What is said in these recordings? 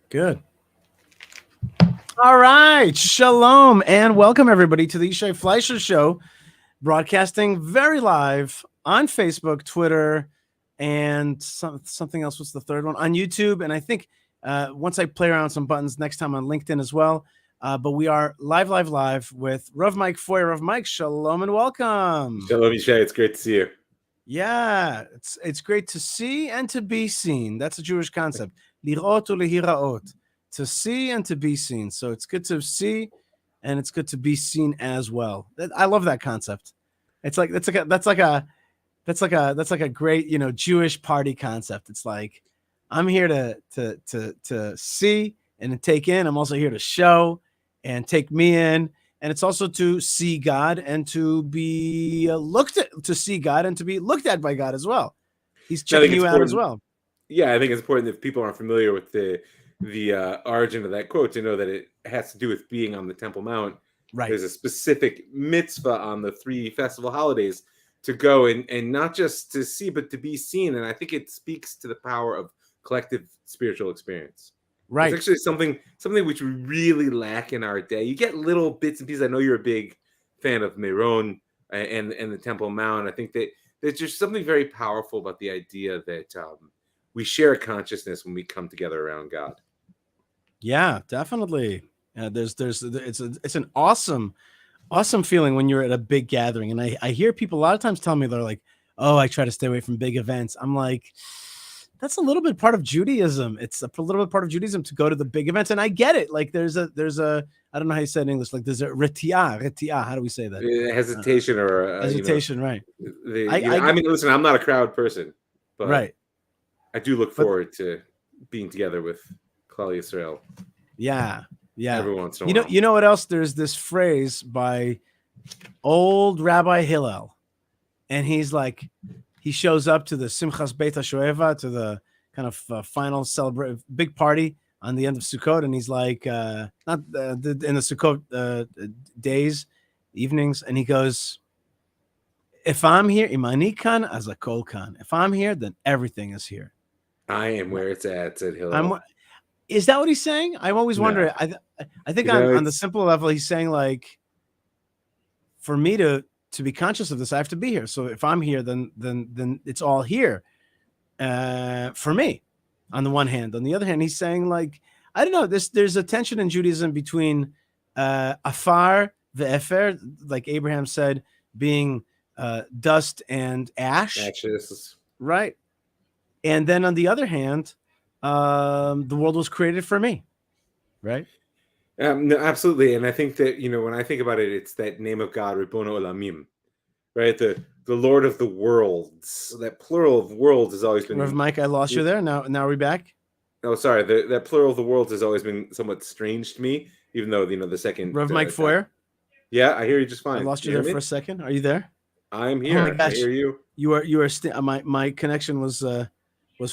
Good. All right. Shalom and welcome everybody to the Yishai Fleischer Show, broadcasting very live on Facebook, Twitter, and something else. What's the third one? On YouTube. And I think once I play around some buttons next time on LinkedIn as well. But we are live with Rav Mike Foyer. Rav Mike, shalom and welcome. Shalom, Yishai. It's great to see you. Yeah, it's great to see and to be seen. That's a Jewish concept. Lirot ulehiraot. To see and to be seen. So it's good to see and it's good to be seen as well. I love that concept. It's like that's like a great, Jewish party concept. It's like I'm here to see and to take in. I'm also here to show and take me in. And it's also to see God and to be to see God and to be looked at by God as well. He's checking you out as well. Yeah, I think it's important if people aren't familiar with the origin of that quote to know that it has to do with being on the Temple Mount. Right. There's a specific mitzvah on the 3 festival holidays to go and not just to see, but to be seen. And I think it speaks to the power of collective spiritual experience. Right. It's actually something which we really lack in our day. You get little bits and pieces. I know you're a big fan of Meron and the Temple Mount. I think that there's just something very powerful about the idea that we share a consciousness when we come together around God. Yeah, definitely. It's an awesome feeling when you're at a big gathering. And I hear people a lot of times tell me, they're like, oh, I try to stay away from big events. I'm like, that's a little bit part of Judaism. It's a little bit part of Judaism to go to the big events. And I get it. Like there's a, I don't know how you say it in English. Like there's a retiah. How do we say that? Hesitation or hesitation. Right. I mean, listen, I'm not a crowd person, but right. I do look forward to being together with Klal Yisrael. Yeah. Every once in a while. You know what else? There's this phrase by old Rabbi Hillel, and he's like, he shows up to the Simchas Beit HaShoeva, to the kind of final big party on the end of Sukkot, and he's like, not in the Sukkot days, evenings, and he goes, if I'm here, imani kan as a kol kan. If I'm here, then everything is here. I am where it's at, said Hillel. Is that what he's saying? I've always wondered. I think on the simple level, he's saying like, for me to be conscious of this, I have to be here. So if I'm here, then it's all here for me. On the one hand, on the other hand, he's saying like, I don't know. There's a tension in Judaism between afar ve'efer, like Abraham said, being dust and ashes, right? And then on the other hand, the world was created for me, right? No, absolutely. And I think that, when I think about it, it's that name of God, Ribbono Olamim, right? The Lord of the worlds. That plural of worlds has always been... Rav Mike, I lost you there. Now are we back? Oh, sorry. That plural of the worlds has always been somewhat strange to me, even though, the second... Rav Mike Foyer? Yeah, I hear you just fine. I lost you there for a second. Are you there? I'm here. Oh my gosh. I hear you. You are my connection was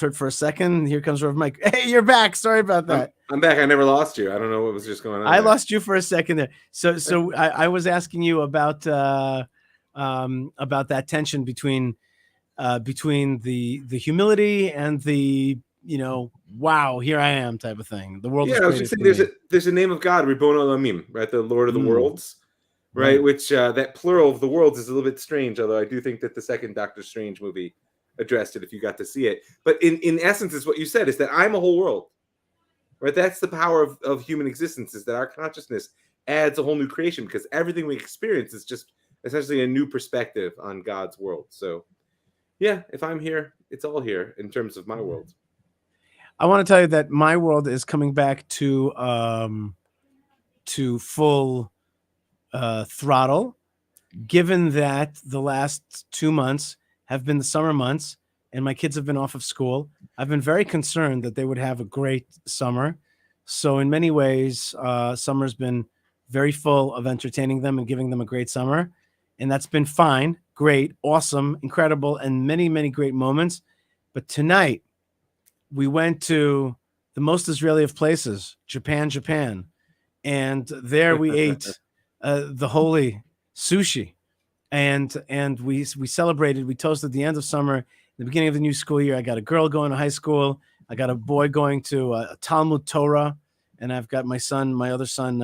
heard for a second. Here comes Rav Mike. Hey, you're back. Sorry about that. I'm back. I never lost you. I don't know what was just going on. I lost you for a second there. So I was asking you about that tension between the humility and the wow, here I am type of thing. The world. Yeah, I was just saying there's a name of God, Ribbono Olamim, right? The Lord of the worlds, right? Which that plural of the worlds is a little bit strange. Although I do think that the second Doctor Strange movie addressed it, if you got to see it. But in essence, is what you said, is that I'm a whole world, right? That's the power of human existence, is that our consciousness adds a whole new creation, because everything we experience is just essentially a new perspective on God's world. So yeah, if I'm here, it's all here in terms of my world. I want to tell you that my world is coming back to full throttle, given that the last 2 months have been the summer months and my kids have been off of school. I've been very concerned that they would have a great summer. So in many ways, summer's been very full of entertaining them and giving them a great summer. And that's been fine, great, awesome, incredible, and many, many great moments. But tonight, we went to the most Israeli of places, Japan. And there we ate the holy sushi. And we celebrated, we toasted the end of summer, the beginning of the new school year. I got a girl going to high school. I got a boy going to Talmud Torah, and I've got my other son,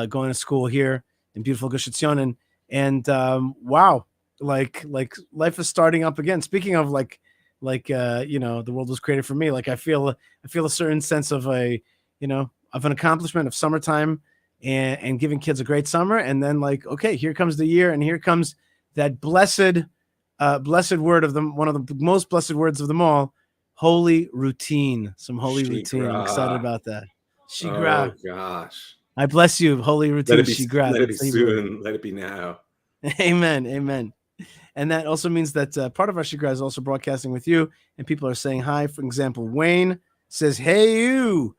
going to school here in beautiful Gush Etzion, and wow, like life is starting up again. Speaking of the world was created for me. Like I feel a certain sense of of an accomplishment of summertime and giving kids a great summer, and then like, okay, here comes the year, and here comes that blessed word of them, one of the most blessed words of them all, holy routine. Some holy routine. I'm excited about that. Shigra. Oh gosh. I bless you, holy routine. Shigra. Let it be soon. Let it be now. Amen. Amen. And that also means that part of our Shigra is also broadcasting with you, and people are saying hi. For example, Wayne says, "Hey you,"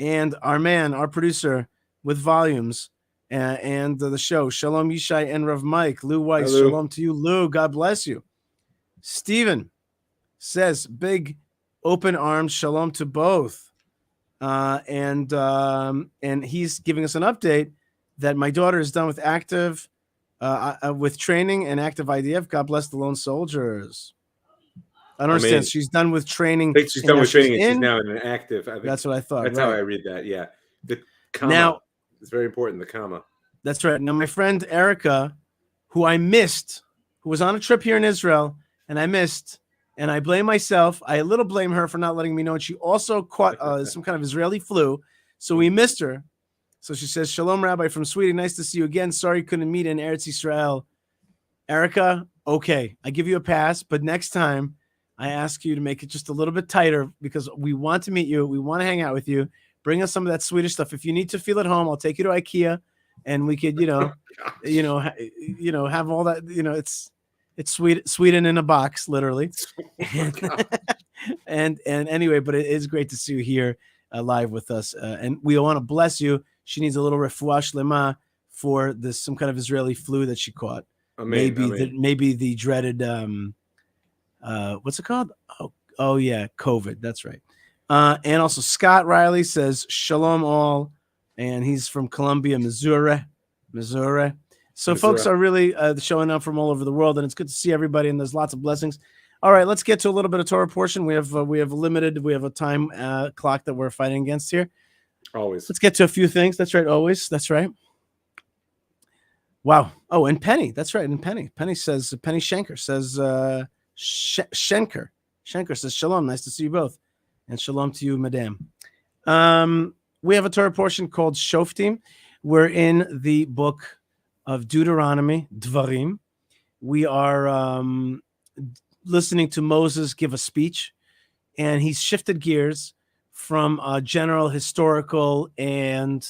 and our producer with volumes, and the show. Shalom Yishai and Rav Mike. Lou Weiss. Hello. Shalom to you, Lou. God bless you. Stephen says, "Big open arms. Shalom to both." And he's giving us an update that my daughter is done with active. With training and active IDF. God bless the lone soldiers. I don't understand. She's done with training. I think she's done with training and she's now in an active. I think that's what I thought. That's right. how I read that. Yeah. The comma. Now, it's very important, the comma. That's right. Now, my friend Erica, who I missed, who was on a trip here in Israel, and I missed, and I blame myself. I a little blame her for not letting me know. And she also caught some kind of Israeli flu. So we missed her. So she says, "Shalom, Rabbi from Sweden. Nice to see you again. Sorry couldn't meet in Eretz Yisrael." Erica, okay, I give you a pass, but next time I ask you to make it just a little bit tighter because we want to meet you. We want to hang out with you. Bring us some of that Swedish stuff. If you need to feel at home, I'll take you to IKEA, and we could, have all that. It's Sweden in a box, literally. and anyway, but it is great to see you here live with us, and we want to bless you. She needs a little refuah shlema for some kind of Israeli flu that she caught. Amen, maybe the dreaded what's it called? Oh yeah, COVID. That's right. And also Scott Riley says shalom all, and he's from Columbia, Missouri. So folks are really showing up from all over the world, and it's good to see everybody. And there's lots of blessings. All right, let's get to a little bit of Torah portion. We have a time clock that we're fighting against here. Always. Let's get to a few things. That's right. Always. That's right. Wow. Oh, and Penny. That's right. And Penny says, Penny Schenker says, Schenker says, shalom. Nice to see you both. And shalom to you, madam. We have a Torah portion called Shoftim. We're in the book of Deuteronomy, Dvarim. We are listening to Moses give a speech, and he's shifted gears from general historical and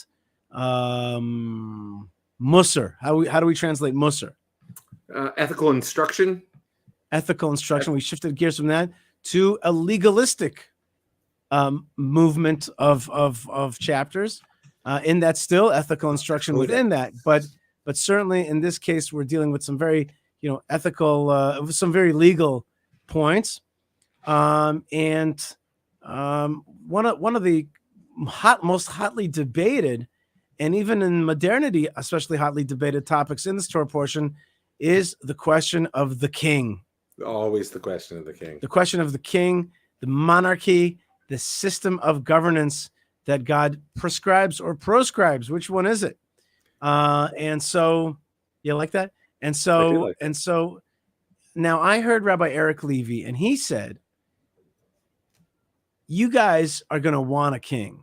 Musar. How do we translate Musar? Ethical instruction. We shifted gears from that to a legalistic movement of chapters. In that, still ethical instruction within that, but certainly in this case, we're dealing with some very ethical, some very legal points, and one of the most hotly debated, and even in modernity, especially hotly debated topics in this Torah portion, is the question of the king. Always the question of the king. The question of the king, the monarchy, the system of governance that God prescribes or proscribes. Which one is it? And so, you like that? And so, now I heard Rabbi Eric Levy, and he said, you guys are going to want a king.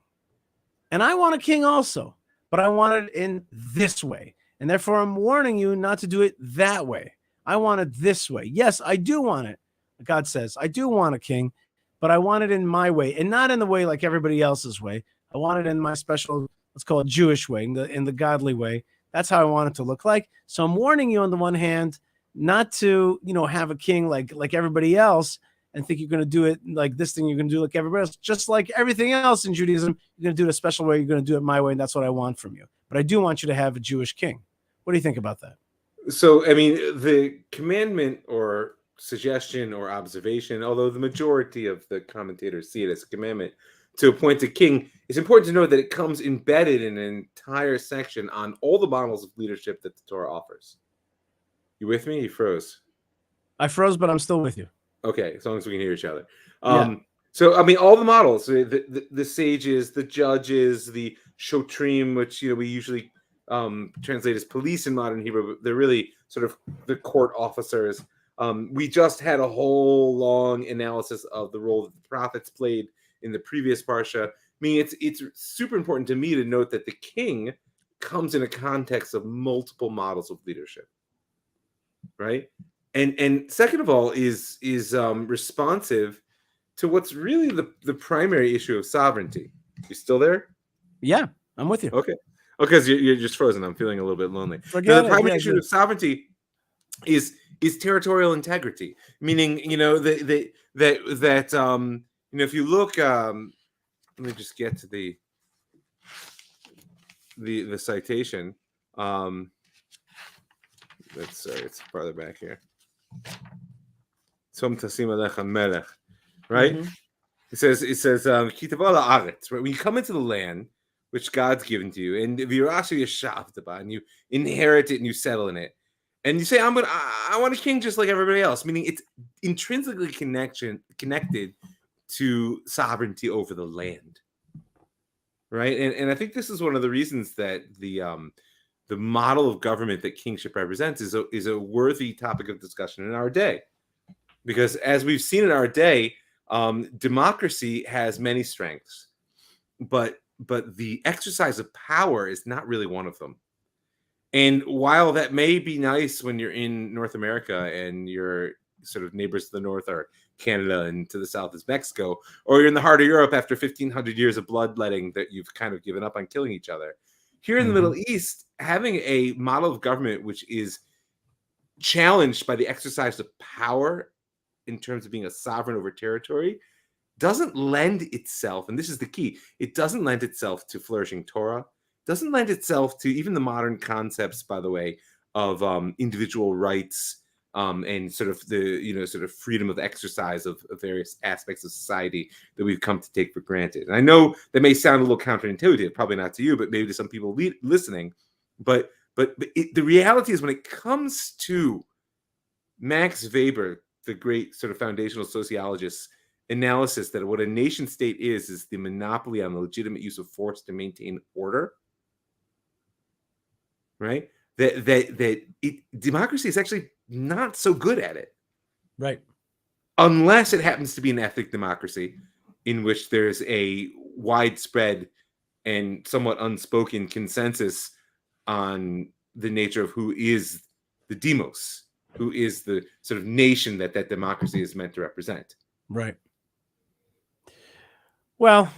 And I want a king also, but I want it in this way. And therefore, I'm warning you not to do it that way. I want it this way. Yes, I do want it. God says, I do want a king, but I want it in my way, and not in the way like everybody else's way. I want it in my special, let's call it Jewish way, in the godly way. That's how I want it to look like. So I'm warning you on the one hand, not to, have a king like everybody else and think you're going to do it like this thing, you're going to do like everybody else. Just like everything else in Judaism, you're going to do it a special way. You're going to do it my way, and that's what I want from you. But I do want you to have a Jewish king. What do you think about that? So, I mean, the commandment or suggestion or observation, although the majority of the commentators see it as a commandment to appoint a king, it's important to know that it comes embedded in an entire section on all the models of leadership that the Torah offers. You with me? You froze. I froze, but I'm still with you. Okay, as long as we can hear each other. Yeah. So I mean, all the models, the sages, the judges, the Shoftim, which we usually translate as police in modern Hebrew, but they're really sort of the court officers. We just had a whole long analysis of the role that the prophets played in the previous parsha. I mean, it's super important to me to note that the king comes in a context of multiple models of leadership, right? And second of all, is responsive to what's really the primary issue of sovereignty. You still there? Yeah, I'm with you. Okay. Because you're just frozen. I'm feeling a little bit lonely. Forget The it. primary Yeah, issue good. of sovereignty is territorial integrity, meaning that if you look, let me just get to the citation. It's farther back here. Right? Mhm. It says right? When you come into the land which God's given to you, and and you inherit it and you settle in it, and you say, I want a king just like everybody else, meaning it's intrinsically connected to sovereignty over the land. Right. And I think this is one of the reasons that the model of government that kingship represents is a worthy topic of discussion in our day. Because as we've seen in our day, democracy has many strengths, but the exercise of power is not really one of them. And while that may be nice when you're in North America and your sort of neighbors to the north are Canada and to the south is Mexico, or you're in the heart of Europe after 1,500 years of bloodletting that you've kind of given up on killing each other. Here in the Middle East, having a model of government which is challenged by the exercise of power in terms of being a sovereign over territory doesn't lend itself, and this is the key, it doesn't lend itself to flourishing Torah, doesn't lend itself to even the modern concepts, by the way, of individual rights and sort of the sort of freedom of exercise of various aspects of society that we've come to take for granted. And I know that may sound a little counterintuitive, probably not to you, but maybe to some people listening. But the reality is, when it comes to Max Weber, the great sort of foundational sociologist's analysis that what a nation state is the monopoly on the legitimate use of force to maintain order, right? Democracy is actually not so good at it, Right? unless it happens to be an ethnic democracy in which there's a widespread and somewhat unspoken consensus on the nature of who is the demos, who is the sort of nation that democracy is meant to represent. Right. Well,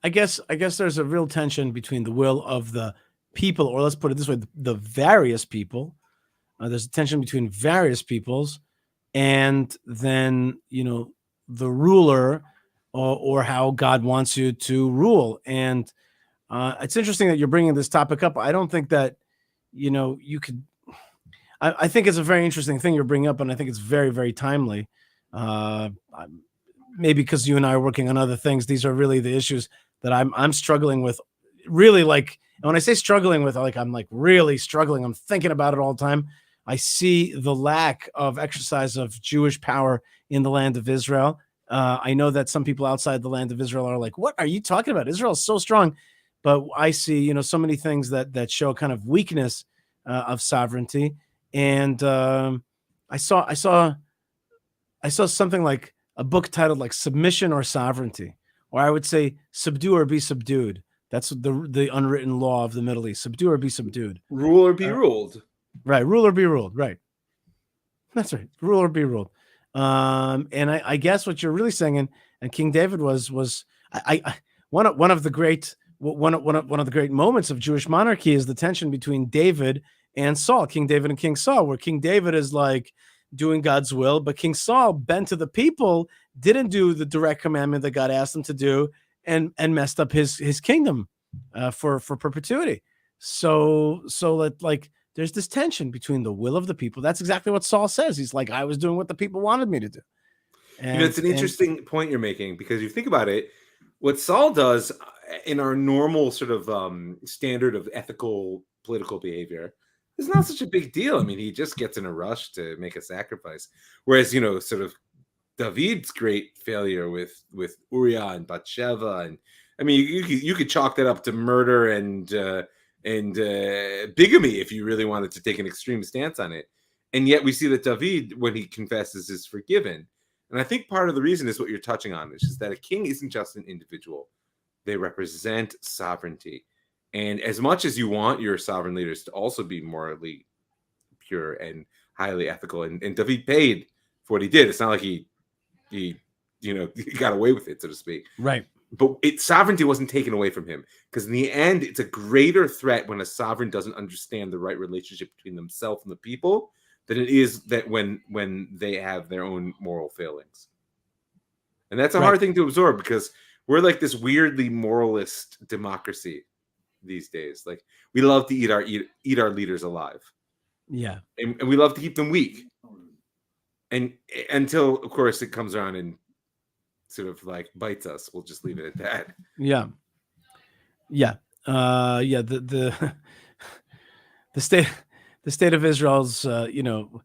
I guess there's a real tension between the will of the people, or let's put it this way, the various people. There's a tension between various peoples, and then the ruler, or how God wants you to rule. And it's interesting that you're bringing this topic up. I don't think that you could. I think it's a very interesting thing you're bringing up, and I think it's very, very timely. Maybe because you and I are working on other things, these are really the issues that I'm struggling with. Really, like, and when I say struggling with, like, I'm like really struggling. I'm thinking about it all the time. I see the lack of exercise of Jewish power in the land of Israel. I know that some people outside the land of Israel are like, "What are you talking about? Israel is so strong," but I see, so many things that show kind of weakness of sovereignty. And I saw something like a book titled like "Submission or Sovereignty," or I would say "Subdue or Be Subdued." That's the unwritten law of the Middle East: subdue or be subdued, Rule or be ruled. right? Rule or be ruled, right? That's right. Rule or be ruled. And I guess what you're really saying, and King David was one of the great one of the great moments of Jewish monarchy is the tension between David and Saul, King David and King Saul, where King David is like doing God's will, but King Saul, bent to the people, didn't do the direct commandment that God asked him to do, and messed up his kingdom for perpetuity. So that, like, there's this tension between the will of the people. That's exactly what Saul says. He's like, I was doing what the people wanted me to do. And it's an interesting point you're making, because you think about it, what Saul does in our normal sort of standard of ethical political behavior is not such a big deal. I mean, he just gets in a rush to make a sacrifice, whereas sort of David's great failure with Uriah and Bathsheba, and I mean, you could chalk that up to murder and bigamy if you really wanted to take an extreme stance on it. And yet we see that David, when he confesses, is forgiven. And I think part of the reason is what you're touching on, which is that a king isn't just an individual. They represent sovereignty. And as much as you want your sovereign leaders to also be morally pure and highly ethical, and David paid for what he did. It's not like he got away with it, so to speak. Right. But sovereignty wasn't taken away from him, because in the end, it's a greater threat when a sovereign doesn't understand the right relationship between themselves and the people than it is that when they have their own moral failings. And that's a hard thing to absorb, because we're like this weirdly moralist democracy these days. Like, we love to eat our leaders alive. Yeah. And we love to keep them weak. And until, of course, it comes around and sort of like bites us, we'll just leave it at that. Yeah. Yeah. The state of Israel's, the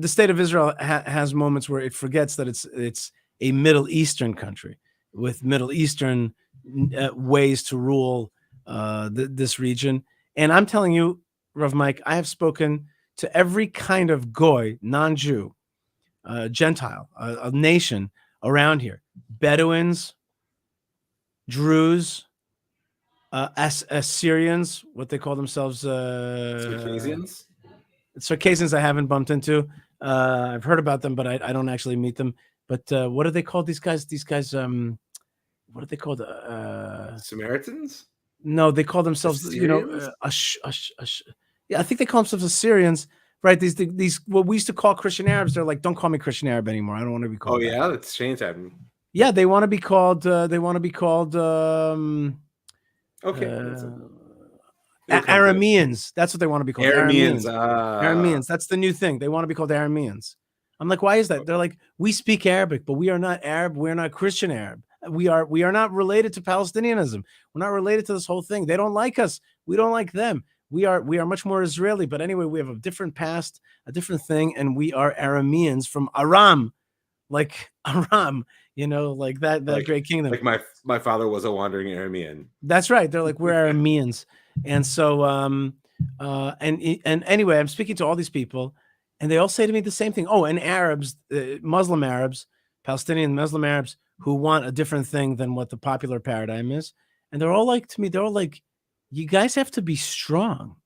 state of Israel has moments where it forgets that it's a Middle Eastern country with Middle Eastern ways to rule this region. And I'm telling you, Rav Mike, I have spoken to every kind of goy, non-Jew, Gentile, a nation around here: Bedouins, Druze, Assyrians, what they call themselves, Circassians. Circassians I haven't bumped into. I've heard about them, but I don't actually meet them. But what are they called? These guys, what are they called? Samaritans? No, they call themselves, Assyrians? I think they call themselves Assyrians, right? These what we used to call Christian Arabs. They're like, don't call me Christian Arab anymore. I don't want to be called. Oh that. yeah, that's changed happened. Yeah, they want to be called. Arameans. That's what they want to be called. Arameans. Arameans. That's the new thing. They want to be called Arameans. I'm like, why is that? They're like, we speak Arabic, but we are not Arab. We're not Christian Arab. We are not related to Palestinianism. We're not related to this whole thing. They don't like us. We don't like them. We are much more Israeli. But anyway, we have a different past, a different thing, and we are Arameans from Aram, like Aram. Like that great kingdom. Like my father was a wandering Aramean. That's right. They're like, we're Arameans. And so, and anyway, I'm speaking to all these people, and they all say to me the same thing. Oh, and Arabs, Muslim Arabs, Palestinian Muslim Arabs, who want a different thing than what the popular paradigm is. And they're all like, to me, they're all like, you guys have to be strong.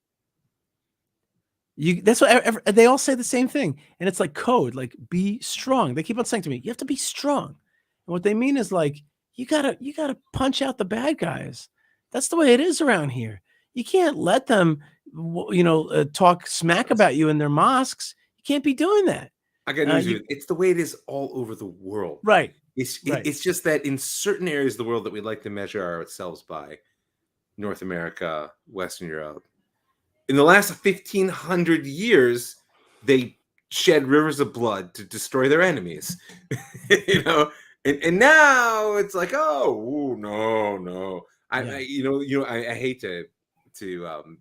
That's what they all say the same thing. And it's like code, like, be strong. They keep on saying to me, you have to be strong. And what they mean is like, you gotta punch out the bad guys. That's the way it is around here. You can't let them, talk smack about you in their mosques. You can't be doing that. I got news for you. It's the way it is all over the world. Right. It's just that in certain areas of the world that we like to measure ourselves by, North America, Western Europe, in the last 1,500 years, they shed rivers of blood to destroy their enemies. And now it's like, oh no. I hate to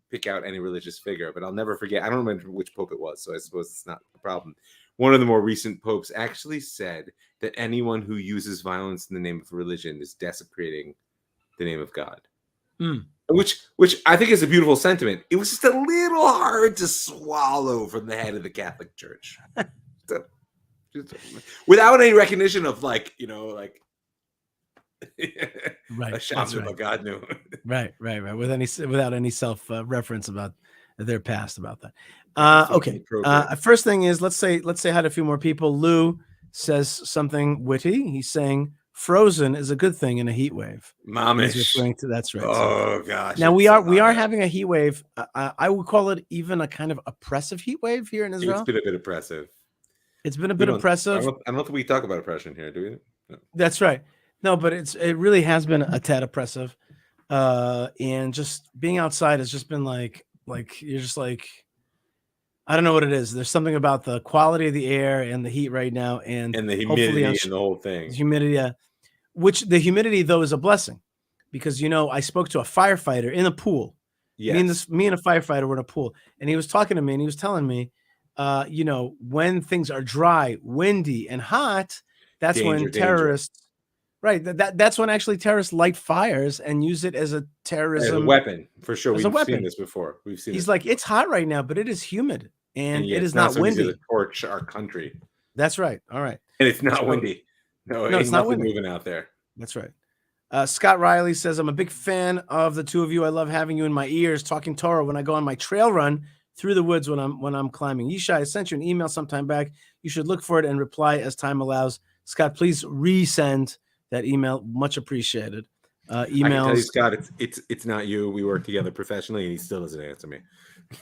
pick out any religious figure, but I'll never forget. I don't remember which pope it was, so I suppose it's not a problem. One of the more recent popes actually said that anyone who uses violence in the name of religion is desecrating the name of God. Which I think is a beautiful sentiment. It was just a little hard to swallow from the head of the Catholic Church. Without any recognition of a shaman of a God knew. Right. Without any self reference about their past about that. Okay. First thing is, let's say hi to a few more people. Lou says something witty. He's saying Frozen is a good thing in a heat wave. Momish. That's right. Oh gosh. Now we are having a heat wave. I would call it even a kind of oppressive heat wave here in Israel. It's been a bit oppressive. It's been a bit oppressive. I don't think we talk about oppression here, do we? No. That's right. No, but it really has been a tad oppressive. And just being outside has just been like you're just like, I don't know what it is. There's something about the quality of the air and the heat right now, and the humidity and the whole thing. Humidity, which the humidity though is a blessing, because I spoke to a firefighter in a pool. Yes. Me and a firefighter were in a pool, and he was talking to me, and he was telling me when things are dry, windy, and hot, that's Danger, when danger. terrorists, right? That's when actually terrorists light fires and use it as a As a terrorism, weapon, for sure. as a We've seen weapon. this before. He's like, it's hot right now, but it is humid And and it yet is now not somebody's going to windy. torch our country. That's right. All right. And it's not So- windy. No, No, ain't it's not nothing windy. moving out there. That's right. Scott Riley says, I'm a big fan of the two of you. I love having you in my ears talking Torah when I go on my trail run through the woods when I'm climbing. Yishai, I sent you an email sometime back. You should look for it and reply as time allows. Scott, please resend that email. Much appreciated. I can tell you, Emails. Scott, it's not you. We work together professionally, and he still doesn't answer me.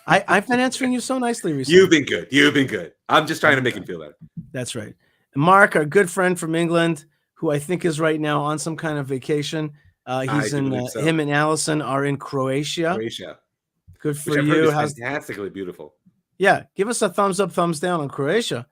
I've been answering you so nicely recently. You've been good. You've been good. I'm just trying to make him feel better. That's right. Mark, our good friend from England, who I think is right now on some kind of vacation. He's in so. Him and Allison are in Croatia. Good for which I've you. heard is fantastically beautiful. Yeah, give us a thumbs up, thumbs down on Croatia.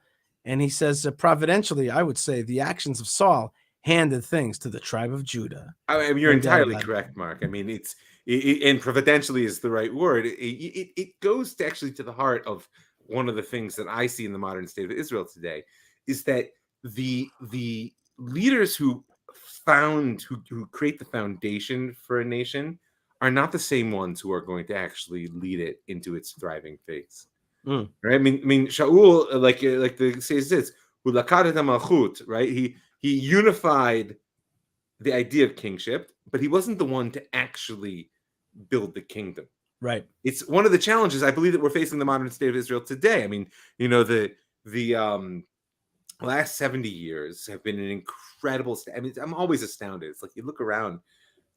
And he says, providentially, I would say the actions of Saul handed things to the tribe of Judah. I mean, you're entirely correct, Mark. I mean, and providentially is the right word. It goes to the heart of one of the things that I see in the modern state of Israel today, is that the leaders who create the foundation for a nation are not the same ones who are going to actually lead it into its thriving phase. Right? I mean, Shaul, like the says this, right? He unified the idea of kingship, but he wasn't the one to actually build the kingdom. Right. It's one of the challenges I believe that we're facing in the modern state of Israel today. I mean, the last 70 years have been an incredible. I mean, I'm always astounded. It's like you look around,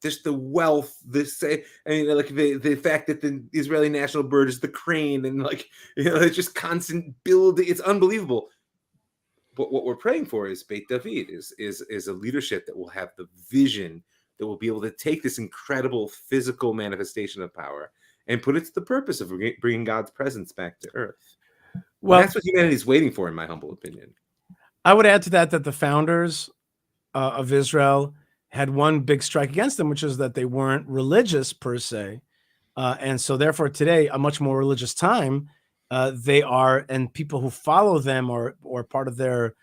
just the wealth, like the fact that the Israeli national bird is the crane, and it's just constant building. It's unbelievable. But what we're praying for is Beit David, is a leadership that will have the vision, that will be able to take this incredible physical manifestation of power and put it to the purpose of bringing God's presence back to earth. Well, and that's what humanity is waiting for, in my humble opinion. I would add to that the founders of Israel had one big strike against them, which is that they weren't religious per se. And so therefore today, a much more religious time, they are, and people who follow them or part of their,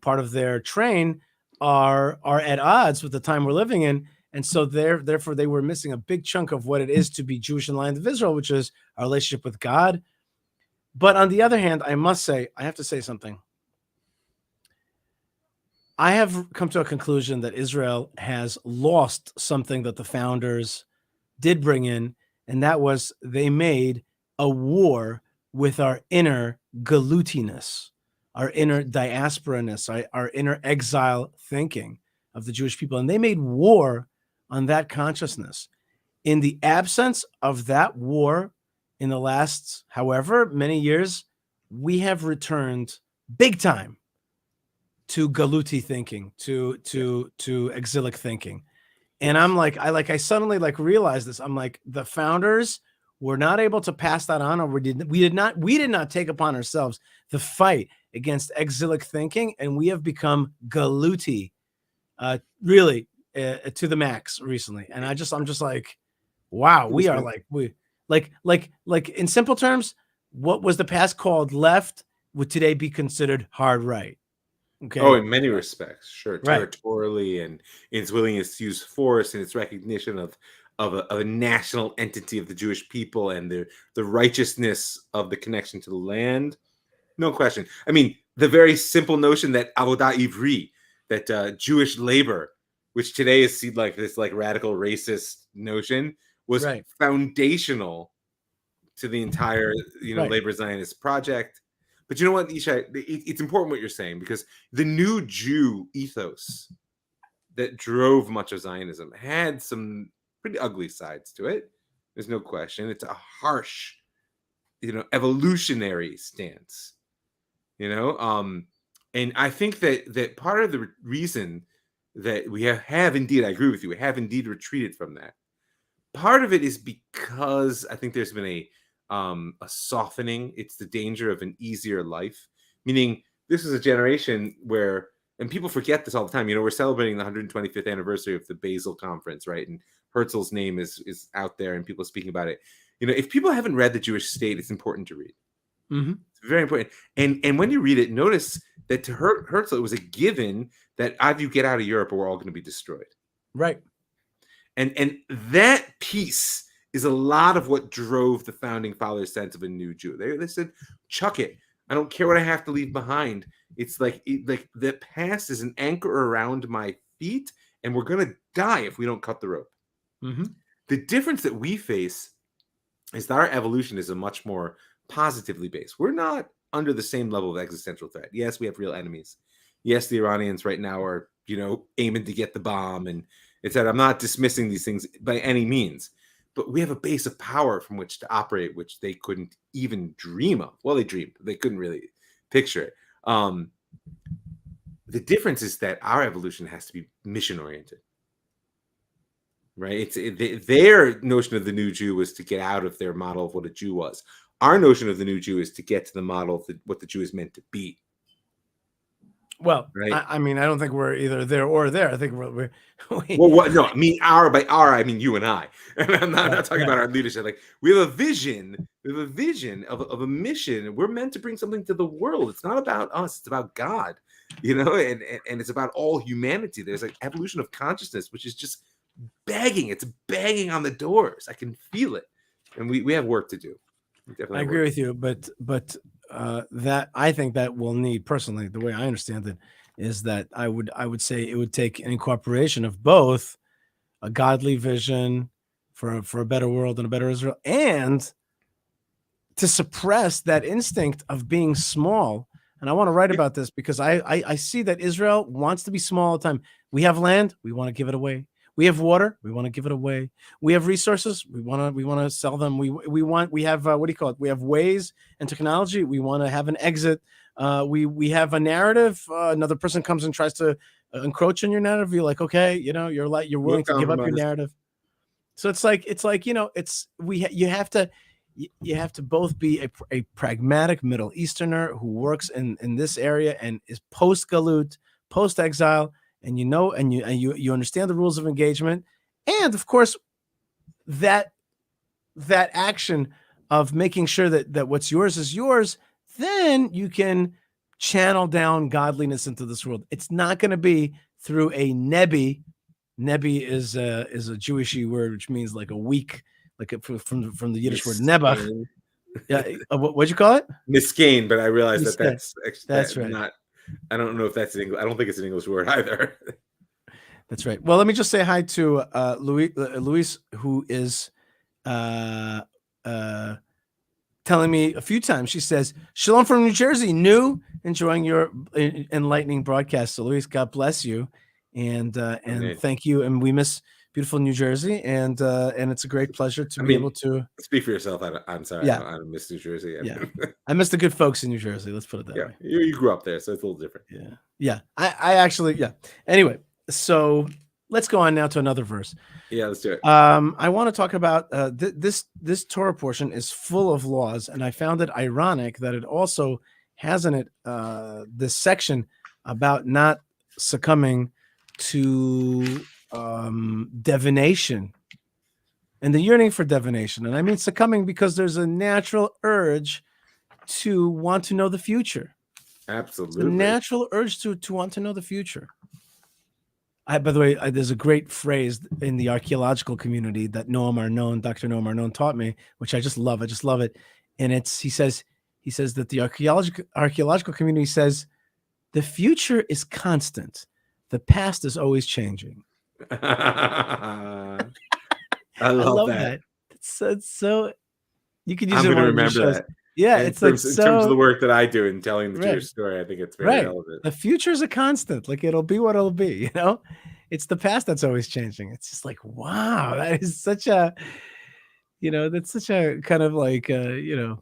part of their train are at odds with the time we're living in. And so therefore they were missing a big chunk of what it is to be Jewish in the land of Israel, which is our relationship with God. But on the other hand, I have to say something. I have come to a conclusion that Israel has lost something that the founders did bring in, and that was they made a war with our inner galutiness, our inner diaspora-ness, our inner exile thinking of the Jewish people. And they made war on that consciousness. In the absence of that war in the last, however many years, we have returned big time to galuti thinking, to exilic thinking. And I'm like, I suddenly realized this. I'm like, the founders were not able to pass that on, or we did not take upon ourselves the fight against exilic thinking, and we have become galuti, really to the max recently. And I'm just like, wow, we are like in simple terms, what was the past called left would today be considered hard right. Okay. Oh, in many respects, sure. Right. Territorially, and its willingness to use force, and its recognition of a national entity of the Jewish people, and the righteousness of the connection to the land. No question. I mean, the very simple notion that avodah ivri, that Jewish labor, which today is seen like this radical racist notion, was foundational to the entire labor Zionist project. But you know what, Yishai, it's important what you're saying, because the new Jew ethos that drove much of Zionism had some pretty ugly sides to it. There's no question. It's a harsh, evolutionary stance, and I think that part of the reason that we have indeed, I agree with you, we have indeed retreated from that. Part of it is because I think there's been a softening. It's the danger of an easier life, meaning this is a generation where, and people forget this all the time, we're celebrating the 125th anniversary of the Basel Conference, right? And Herzl's name is out there and people speaking about it. If people haven't read The Jewish State, it's important to read. Mm-hmm. It's Very important. And when you read it, notice that to Herzl, it was a given that either you get out of Europe or we're all going to be destroyed. Right. And that piece is a lot of what drove the founding fathers' sense of a new Jew. They said, chuck it. I don't care what I have to leave behind. It's like the past is an anchor around my feet, and we're going to die if we don't cut the rope. Mm-hmm. The difference that we face is that our evolution is a much more positively based. We're not under the same level of existential threat. Yes, we have real enemies. Yes, the Iranians right now are, aiming to get the bomb, and it's that I'm not dismissing these things by any means, but we have a base of power from which to operate, which they couldn't even dream of. Well, they dreamed, they couldn't really picture it. The difference is that our evolution has to be mission oriented. Right? Their notion of the new Jew was to get out of their model of what a Jew was. Our notion of the new Jew is to get to the model of what the Jew is meant to be. Well, right? I mean, I don't think we're either there or there. I think we're well, what? No, I mean I mean you and I. And I'm not talking about our leadership. Like we have a vision. We have a vision of a mission. We're meant to bring something to the world. It's not about us. It's about God. And it's about all humanity. There's like evolution of consciousness, which is just begging. It's begging on the doors. I can feel it, and we have work to do. I agree with you, but that I think that will need, personally, the way I understand it, is that I would say it would take an incorporation of both a godly vision for a better world and a better Israel, and to suppress that instinct of being small. And I want to write about this because I see that Israel wants to be small all the time. We have land, we want to give it away. We have water, we want to give it away. We have resources, we want to sell them. We have what do you call it? We have ways and technology. We want to have an exit. We have a narrative. Another person comes and tries to encroach on your narrative. You're like, okay, you're willing to give up your narrative. So it's like you have to both be a pragmatic Middle Easterner who works in this area and is post-galut, post-exile. And you understand the rules of engagement, and of course, that action of making sure that what's yours is yours, then you can channel down godliness into this world. It's not going to be through a nebi. Nebi is a Jewishy word which means like a weak, like from the Yiddish word nebach. Yeah, what'd you call it? Miskane, but I realized that's right. Not. I don't know if that's an English. I don't think it's an English word either. That's right. Well, let me just say hi to Luis, who is telling me a few times. She says, "Shalom from New Jersey, enjoying your enlightening broadcast." So, Luis, God bless you, and thank you. And we miss beautiful New Jersey, and it's a great pleasure to be able to speak for yourself. I'm sorry, yeah. I don't miss New Jersey. Yeah, I miss the good folks in New Jersey. Let's put it that way. You grew up there, so it's a little different. Yeah. I actually Anyway, so let's go on now to another verse. Yeah, let's do it. I want to talk about this Torah portion is full of laws, and I found it ironic that it also has in it this section about not succumbing to divination and the yearning for divination. And I mean succumbing because there's a natural urge to want to know the future. Absolutely. It's a natural urge to want to know the future. By the way, there's a great phrase in the archaeological community that Dr. Noam Arnon taught me, which I just love. I just love it. And he says that the archaeological community says the future is constant. The past is always changing. I love that. It's so you could use I'm it. going to remember that. Yeah, in terms of the work that I do in telling the Jewish story, I think it's very relevant. The future is a constant. Like it'll be what it'll be. It's the past that's always changing. It's just like, wow, that is such a, that's such a kind of like, and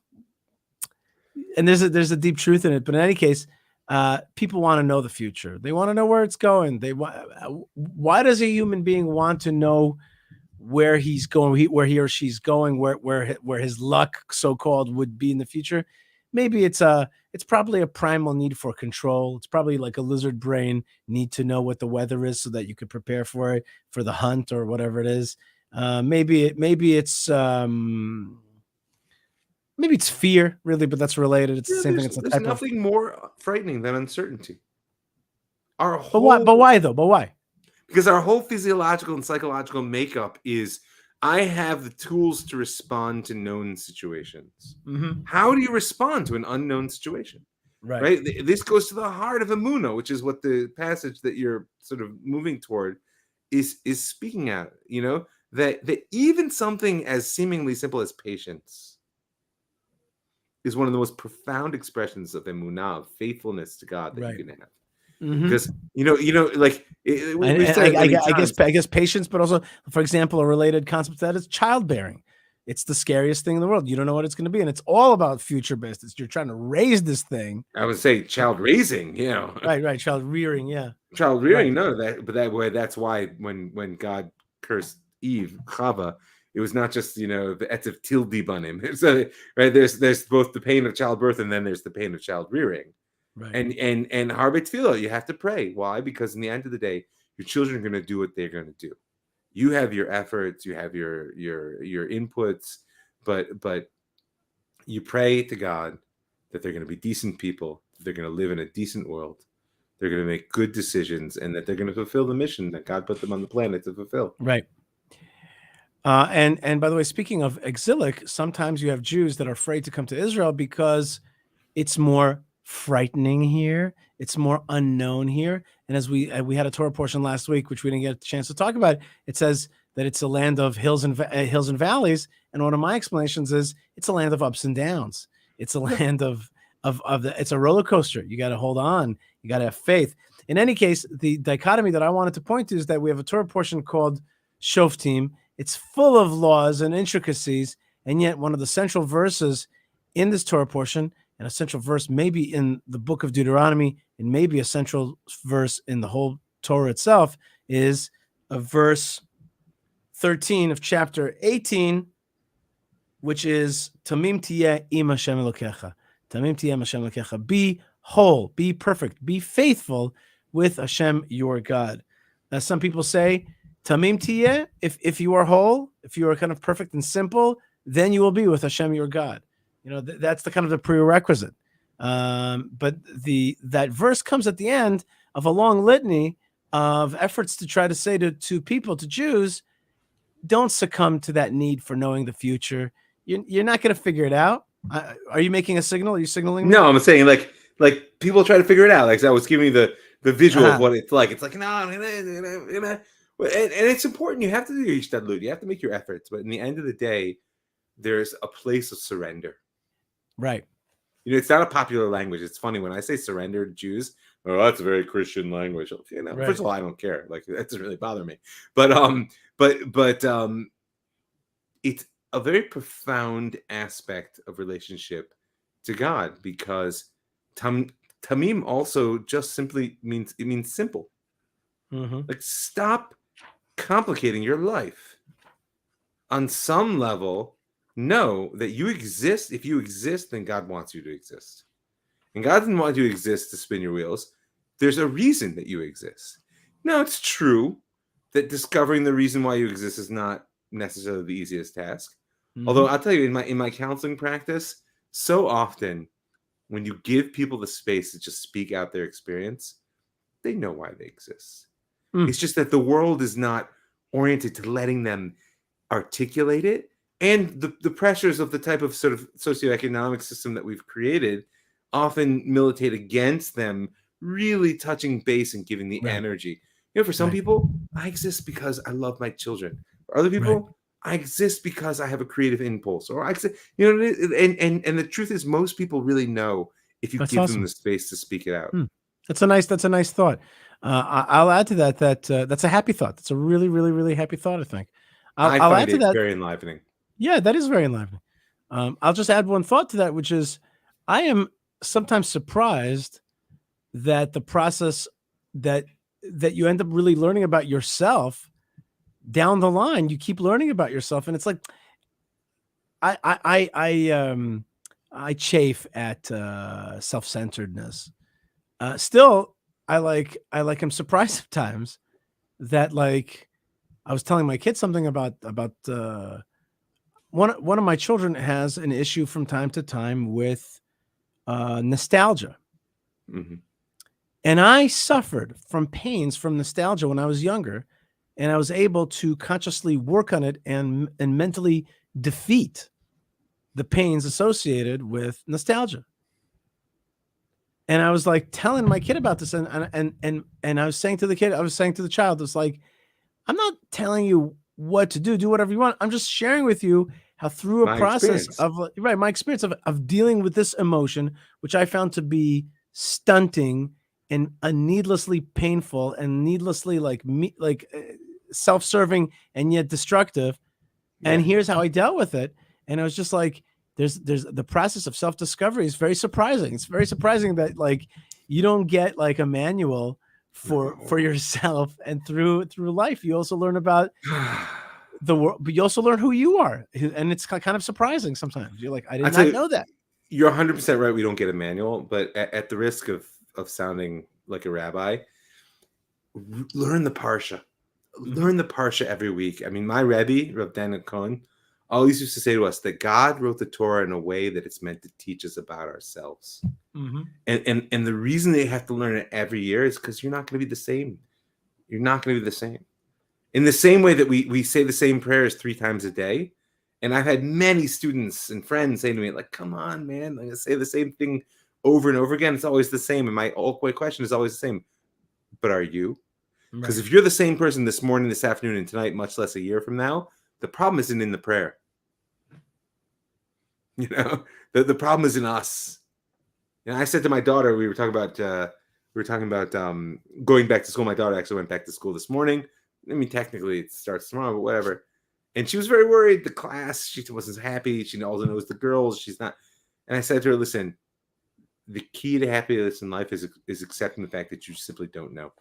there's a deep truth in it. But in any case, people want to know the future. They want to know where it's going. Why does a human being want to know where he's going, where he or she's going, where his luck, so-called, would be in the future? Maybe it's probably a primal need for control. It's probably like a lizard brain need to know what the weather is so that you could prepare for it, for the hunt or whatever it is. Maybe it's Maybe it's fear, really, but that's related. It's the same thing. It's a There's type of. nothing more frightening than uncertainty. Our But why? But whole why though? But why? Because our whole physiological and psychological makeup is I have the tools to respond to known situations. Mm-hmm. How do you respond to an unknown situation? Right. This goes to the heart of Emunah, which is what the passage that you're sort of moving toward is speaking at. That even something as seemingly simple as patience is one of the most profound expressions of Emunah, of faithfulness to God that you Right. can have. Mm-hmm. Because like we've And said it many I times. guess patience, but also, for example, a related concept to that is childbearing. It's the scariest thing in the world. You don't know what it's going to be, and it's all about future business. You're trying to raise this thing. I would say child raising, Right, child rearing, yeah, child right, rearing. No, that's why when God cursed Eve, Chava, it was not just the etzav tildi banim. So there's both the pain of childbirth and then there's the pain of child rearing. right, And harbe tefillah, you have to pray. Why? Because in the end of the day, your children are going to do what they're going to do. You have your efforts, you have your inputs, but you pray to God that they're going to be decent people, that they're going to live in a decent world, they're going to make good decisions, and that they're going to fulfill the mission that God put them on the planet to fulfill. right. And by the way, speaking of exilic, sometimes you have Jews that are afraid to come to Israel because it's more frightening here. It's more unknown here. And as we had a Torah portion last week, which we didn't get a chance to talk about, it says that it's a land of hills and valleys. And one of my explanations is it's a land of ups and downs. It's a land of it's a roller coaster. You got to hold on. You got to have faith. In any case, the dichotomy that I wanted to point to is that we have a Torah portion called Shoftim. It's full of laws and intricacies, and yet one of the central verses in this Torah portion, and a central verse maybe in the book of Deuteronomy, and maybe a central verse in the whole Torah itself, is a verse 13 of chapter 18, which is Tamim tiyeh im Hashem Elokecha. Tamim tiyeh im Hashem Elokecha. Be whole, be perfect, be faithful with Hashem your God. As some people say, Tamim tiyeh, if you are whole, if you are kind of perfect and simple, then you will be with Hashem your God. That's the kind of the prerequisite. But that verse comes at the end of a long litany of efforts to try to say to people, to Jews, don't succumb to that need for knowing the future. You're not going to figure it out. Are you making a signal? Are you signaling me? No, I'm saying like people try to figure it out. Like I was giving the visual of what it's like. It's like no, and it's important. You have to do your ishtadlut. You have to make your efforts. But in the end of the day, there's a place of surrender. Right. It's not a popular language. It's funny when I say surrender to Jews. Oh, that's a very Christian language. Right. First of all, I don't care. Like that doesn't really bother me. But it's a very profound aspect of relationship to God because tamim also just simply means simple. Mm-hmm. Like stop complicating your life. On some level, know that you exist. If you exist, then God wants you to exist. And God doesn't want you to exist to spin your wheels. There's a reason that you exist. Now, it's true that discovering the reason why you exist is not necessarily the easiest task. Mm-hmm. Although I'll tell you, in my counseling practice, so often when you give people the space to just speak out their experience, they know why they exist. It's just that the world is not oriented to letting them articulate it. And the pressures of the type of sort of socioeconomic system that we've created often militate against them really touching base and giving the energy. For some people, I exist because I love my children. For other people, I exist because I have a creative impulse. Or I exist, and the truth is most people really know if you give them the space to speak it out. That's a nice thought. I'll add to that that's a happy thought. That's a really, really, really happy thought, I think. I'll find add to it that. Very enlivening. Yeah, that is very enlivening. I'll just add one thought to that, which is I am sometimes surprised that the process that you end up really learning about yourself down the line, you keep learning about yourself. And it's like, I chafe at self-centeredness. Still, I'm surprised sometimes that like I was telling my kids something about one of my children has an issue from time to time with nostalgia. Mm-hmm. And I suffered from pains from nostalgia when I was younger, and I was able to consciously work on it and mentally defeat the pains associated with nostalgia. And I was like telling my kid about this, and I was saying to the kid, I was saying to the child, it's like, I'm not telling you what to do whatever you want. I'm just sharing with you how through a process of my experience of dealing with this emotion, which I found to be stunting and needlessly painful and needlessly self-serving and yet destructive. Yeah. And here's how I dealt with it. And I was just like, there's the process of self-discovery is very surprising. It's very surprising that like you don't get like a manual for yourself, and through life you also learn about the world, but you also learn who you are, and it's kind of surprising sometimes. You're like, I did not know that. You're 100% right. We don't get a manual, but at the risk of sounding like a rabbi, learn the parsha. Learn the parsha every week. I mean, my Rebbe, Rav Daniel Cohen, always used to say to us that God wrote the Torah in a way that it's meant to teach us about ourselves. Mm-hmm. And the reason they have to learn it every year is because you're not going to be the same. You're not going to be the same. In the same way that we say the same prayers 3 times a day. And I've had many students and friends say to me, like, come on, man, I say the same thing over and over again. It's always the same. And my question is always the same. But are you? Because if you're the same person this morning, this afternoon, and tonight, much less a year from now, the problem isn't in the prayer. You know, the problem is in us. And I said to my daughter, we were talking about going back to school. My daughter actually went back to school this morning. I mean, technically it starts tomorrow, but whatever. And she was very worried. The class, she wasn't happy. She also knows the girls. She's not. And I said to her, listen, the key to happiness in life is accepting the fact that you simply don't know.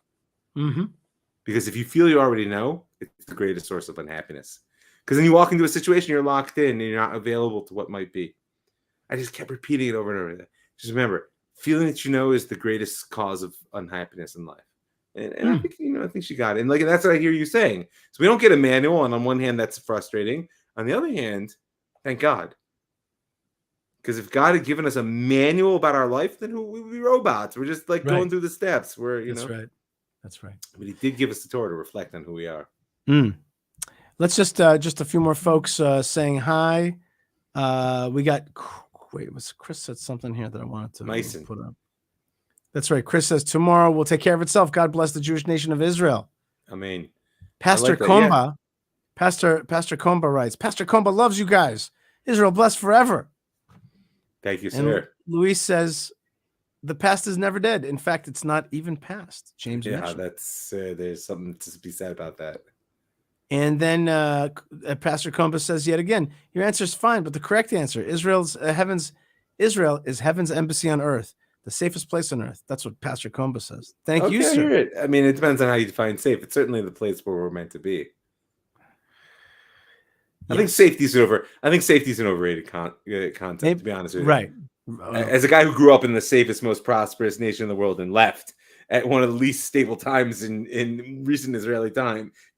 Mm-hmm. Because if you feel you already know, it's the greatest source of unhappiness. Because then you walk into a situation, you're locked in, and you're not available to what might be. I just kept repeating it over and over. Just remember, feeling that you know is the greatest cause of unhappiness in life. And I think, I think she got it. And like, that's what I hear you saying. So we don't get a manual. And on one hand, that's frustrating. On the other hand, thank God. Because if God had given us a manual about our life, then we would be robots. We're just like going through the steps. That's right. That's right. But he did give us the Torah to reflect on who we are. Let's just a few more folks saying hi. We got, Chris said something here that I wanted to put up. That's right. Chris says, tomorrow will take care of itself. God bless the Jewish nation of Israel. Amen. Pastor Komba, Pastor Komba writes, Pastor Komba loves you guys. Israel blessed forever. Thank you, sir. And Luis says, the past is never dead. In fact, it's not even past. James mentioned. That's there's something to be said about that. And then Pastor Komba says yet again, your answer is fine, but the correct answer, Israel is heaven's embassy on earth, the safest place on earth. That's what Pastor Komba says. Thank you, sir. I hear it. I mean, it depends on how you define safe. It's certainly the place where we're meant to be. I think safety is an overrated concept, to be honest with you. Right. As a guy who grew up in the safest, most prosperous nation in the world and left at one of the least stable times in recent Israeli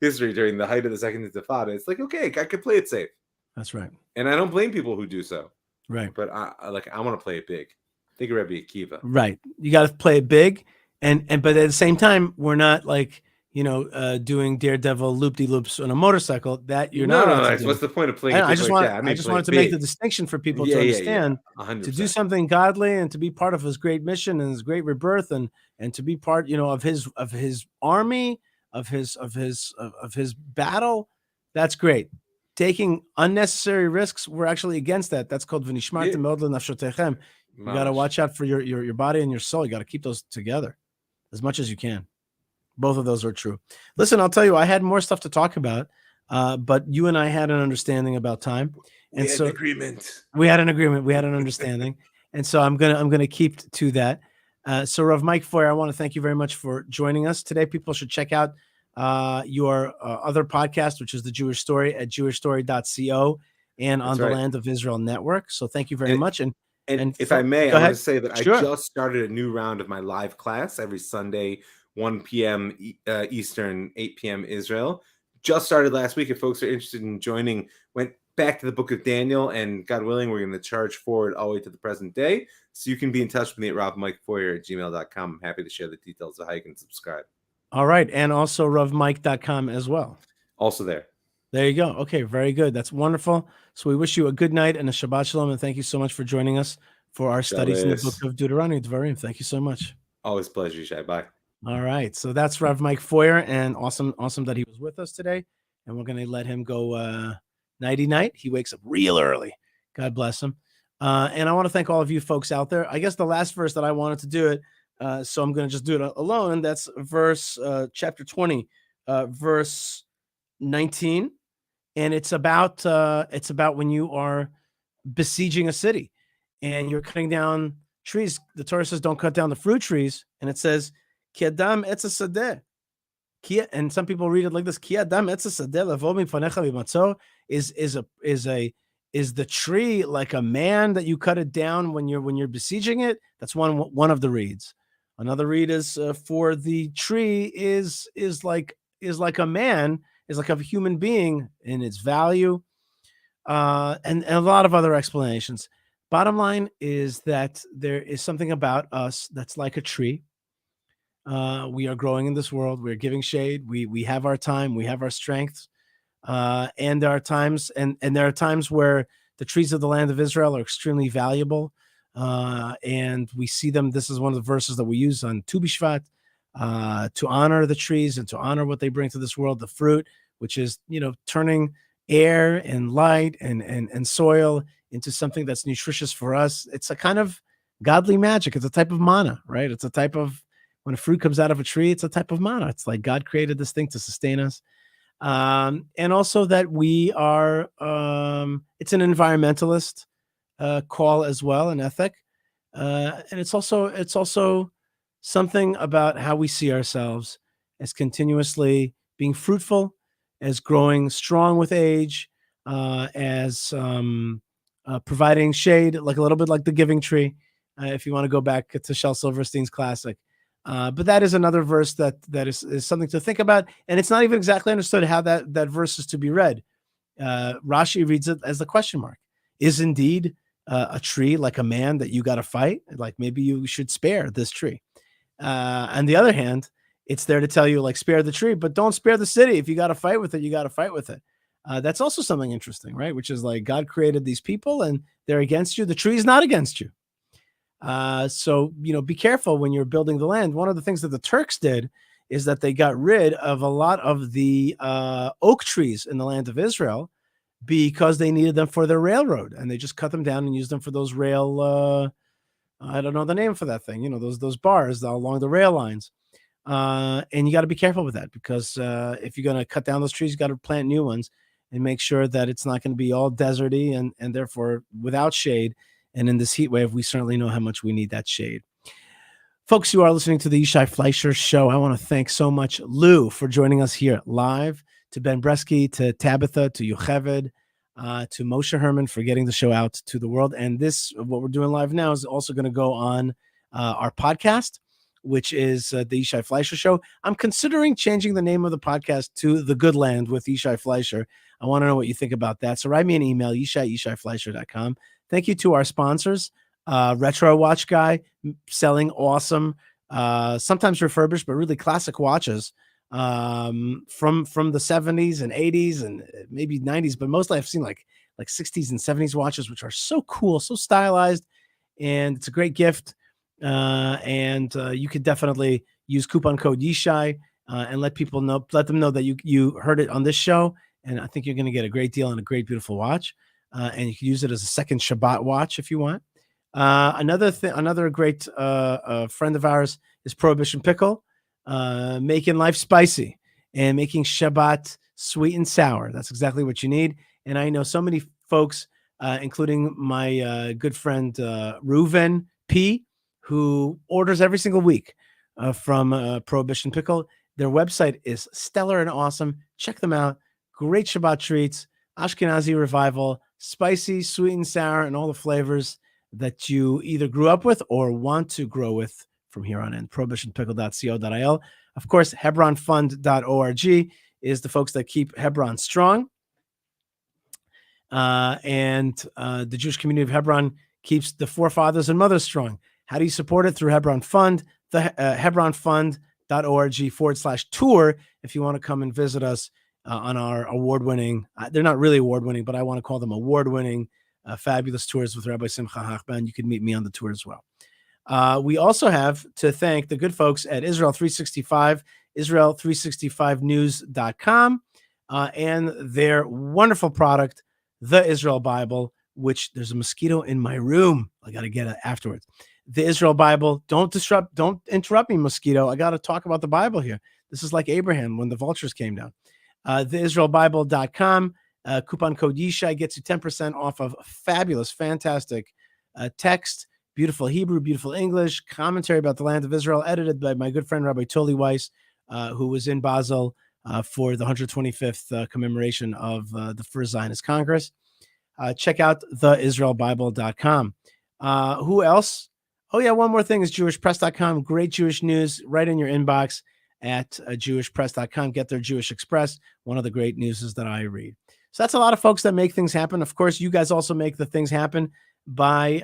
history during the height of the Second Intifada, it's like, okay, I could play it safe. That's right. And I don't blame people who do so. Right. But I want to play it big. Think of Rabbi Akiva. Right. You got to play it big. But at the same time, we're not like, doing daredevil loop-de-loops on a motorcycle. That you're not. No. What's the point of playing? I just wanted to make the distinction for people to understand. 100%. To do something godly and to be part of his great mission and his great rebirth, and to be part, of his army, of his battle. That's great. Taking unnecessary risks, we're actually against that. That's called v'nishmartem me'od lenafshotechem. You got to watch out for your body and your soul. You got to keep those together as much as you can. Both of those are true. Listen, I'll tell you, I had more stuff to talk about, but you and I had an understanding about time. We had an agreement. We had an understanding. And so I'm gonna keep to that. So Rav Mike Foyer, I want to thank you very much for joining us today. People should check out your other podcast, which is The Jewish Story, at jewishstory.co and on the Land of Israel Network. So thank you very much. And if I may, I want to say that I just started a new round of my live class every Sunday, 1 p.m. Eastern, 8 p.m. Israel. Just started last week. If folks are interested in joining, went back to the book of Daniel, and God willing, we're going to charge forward all the way to the present day. So you can be in touch with me at ravmikefoyer@gmail.com. I'm happy to share the details of how you can subscribe. All right. And also ravmike.com as well. Also there. There you go. Okay, very good. That's wonderful. So we wish you a good night and a Shabbat Shalom, and thank you so much for joining us for our studies in the book of Deuteronomy. Devarim. Thank you so much. Always a pleasure, Yishai. Bye. All right. So that's Rav Mike Foyer, and awesome that he was with us today. And we're going to let him go nighty-night. He wakes up real early. God bless him. And I want to thank all of you folks out there. I guess the last verse that I wanted to do it, so I'm going to just do it alone. And that's chapter 20, verse 19. And it's about when you are besieging a city and you're cutting down trees. The Torah says don't cut down the fruit trees, and it says ki adam etz hasadeh. And some people read it like this: ki adam etz hasadeh lavo mifanecha bimatzor. Is the tree like a man that you cut it down when you're besieging it? That's one of the reads. Another read is for the tree is like a man, is like a human being in its value, and a lot of other explanations. Bottom line is that there is something about us that's like a tree. We are growing in this world. We're giving shade. We have our time. We have our strengths. And there are times, and there are times where the trees of the land of Israel are extremely valuable. And we see them. This is one of the verses that we use on Tu B'Shvat, to honor the trees and to honor what they bring to this world, the fruit, which is, turning air and light and soil into something that's nutritious for us. It's a kind of godly magic. It's a type of manna, right? It's a type of, when a fruit comes out of a tree, it's a type of manna. It's like God created this thing to sustain us. And also that we are, it's an environmentalist call as well, an ethic. And it's also something about how we see ourselves as continuously being fruitful, as growing strong with age, as providing shade, like a little bit like the giving tree, if you want to go back to Shel Silverstein's classic. But that is another verse that is something to think about. And it's not even exactly understood how that verse is to be read. Rashi reads it as the question mark. Is indeed a tree like a man that you got to fight? Like maybe you should spare this tree. On the other hand, it's there to tell you, like, spare the tree, but don't spare the city. If you got to fight with it, you got to fight with it. That's also something interesting, right? Which is like God created these people and they're against you. The tree is not against you. So, be careful when you're building the land. One of the things that the Turks did is that they got rid of a lot of the oak trees in the land of Israel because they needed them for their railroad, and they just cut them down and used them for those rail. I don't know the name for that thing. Those bars along the rail lines. And you got to be careful with that because if you're going to cut down those trees, you got to plant new ones and make sure that it's not going to be all deserty and therefore without shade. And in this heat wave, we certainly know how much we need that shade. Folks, you are listening to the Yishai Fleisher Show. I want to thank so much Lou for joining us here live, to Ben Bresky, to Tabitha, to Yocheved, to Moshe Herman for getting the show out to the world. And what we're doing live now is also going to go on our podcast, which is the Yishai Fleisher Show. I'm considering changing the name of the podcast to The Good Land with Yishai Fleisher. I want to know what you think about that. So write me an email, yishai@yishaifleisher.com. Thank you to our sponsors, Retro Watch Guy, selling awesome, sometimes refurbished, but really classic watches from the 70s and 80s and maybe 90s, but mostly I've seen like 60s and 70s watches, which are so cool, so stylized, and it's a great gift. And you could definitely use coupon code Yishai and let them know that you heard it on this show. And I think you're going to get a great deal on a great, beautiful watch. And you can use it as a second Shabbat watch if you want. Another great friend of ours is Prohibition Pickle, making life spicy and making Shabbat sweet and sour. That's exactly what you need. And I know so many folks, including my good friend Reuven P., who orders every single week from Prohibition Pickle. Their website is stellar and awesome. Check them out. Great Shabbat treats, Ashkenazi revival, spicy, sweet and sour, and all the flavors that you either grew up with or want to grow with from here on in. Prohibitionpickle.co.il. Of course, Hebronfund.org is the folks that keep Hebron strong. And the Jewish community of Hebron keeps the forefathers and mothers strong. How do you support it? Through Hebron Fund, the hebronfund.org/tour. If you want to come and visit us on our award-winning, they're not really award-winning, but I want to call them award-winning, fabulous tours with Rabbi Simcha Hachban. You can meet me on the tour as well. We also have to thank the good folks at Israel 365, Israel365news.com, and their wonderful product, the Israel Bible, which there's a mosquito in my room. I got to get it afterwards. The Israel Bible. Don't interrupt me, mosquito. I got to talk about the Bible here. This is like Abraham when the vultures came down. TheIsraelBible.com. Coupon code Yishai gets you 10% off of fabulous, fantastic text, beautiful Hebrew, beautiful English, commentary about the land of Israel, edited by my good friend Rabbi Toli Weiss, who was in Basel for the 125th commemoration of the First Zionist Congress. Check out theisraelbible.com. Who else? Oh, yeah, one more thing is jewishpress.com. Great Jewish news right in your inbox at jewishpress.com. Get their Jewish Express, one of the great newses that I read. So that's a lot of folks that make things happen. Of course, you guys also make the things happen by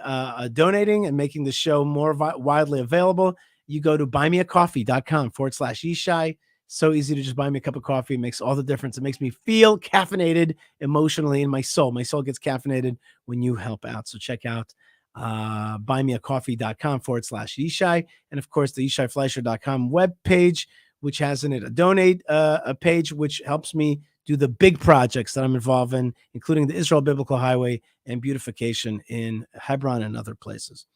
donating and making the show more widely available. You go to buymeacoffee.com/Yishai. So easy to just buy me a cup of coffee. It makes all the difference. It makes me feel caffeinated emotionally in my soul. My soul gets caffeinated when you help out. So check out buymeacoffee.com/Yishai. And of course, the YishaiFleischer.com webpage, which has in it a donate a page, which helps me do the big projects that I'm involved in, including the Israel Biblical Highway and beautification in Hebron and other places.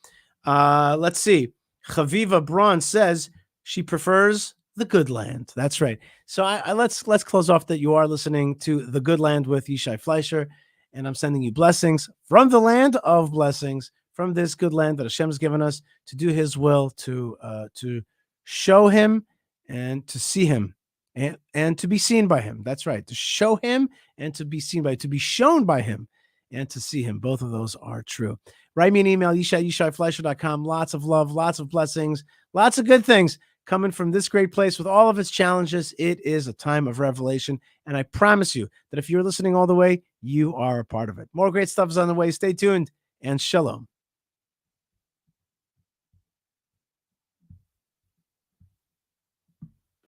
Let's see. Chaviva Braun says she prefers the good land. That's right. So let's close off that you are listening to The Good Land with Yishai Fleischer, and I'm sending you blessings from the land of blessings, from this good land that Hashem has given us to do His will, to show Him and to see Him, and to be seen by Him. That's right. To show Him and to be seen by, to be shown by Him and to see Him. Both of those are true. Write me an email, YishaiFleischer.com. Lots of love, lots of blessings, lots of good things coming from this great place with all of its challenges. It is a time of revelation. And I promise you that if you're listening all the way, you are a part of it. More great stuff is on the way. Stay tuned and shalom.